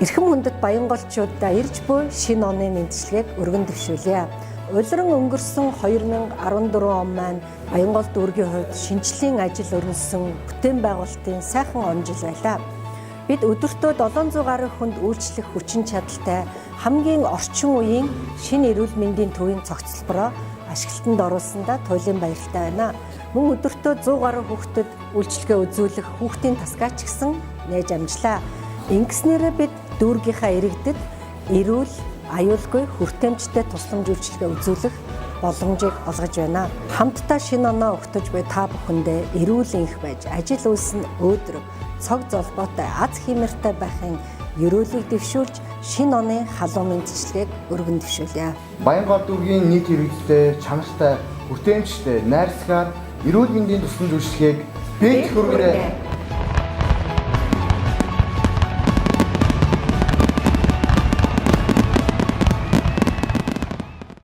Эрхэм хүндэт Баянголчуудаа ирж буй шинэ оны мэндчилгээг өргөн дэвшүүлье. Улиран өнгөрсөн 2014 он маань Баянгол дүүргийн хувьд шинжлэлийн ажил өрнөсөн бүтээн байгуулалтын сайхан он жил байлаа. Бид өдөртөө 700 гаруй хүнд үйлчлэх хүчин чадалтай хамгийн орчин үеийн шинэ эрүүл мэндийн төвийн цогцлбороо ашиглалтанд оруулсандаа туйлын баяртай байна. Мөн өдөртөө 100 гаруй хүүхдэд үйлчлэгээ үзүүлэх хүүхдийн тасгаач гэсэн нээж амжлаа. Ингэснээрээ бид дүүргийнхаа иргэдэд эрүүл, аюулгүй, хүртээмжтэй тусламж үйлчилгээ үзүүлэх боломжийг олгож байна. Хамтдаа шинэ оноо өгтөж буй та бүхэндээ эрүүл энх байж, ажил үйлс нь өөдрөг, цог золбоотой, аз хиймэртэй байхын ерөөлийг дэвшүүлж, шинэ оны халуун мэндчилгээг өргөн дэвшүүлье. Баянгол дүүргийн нийт иргэдтэй, чанартай, хүртээмжтэй, найрсгаар эрүүл мэндийн тусламж үйлчилгээг бэлтгэх хүргээрэй.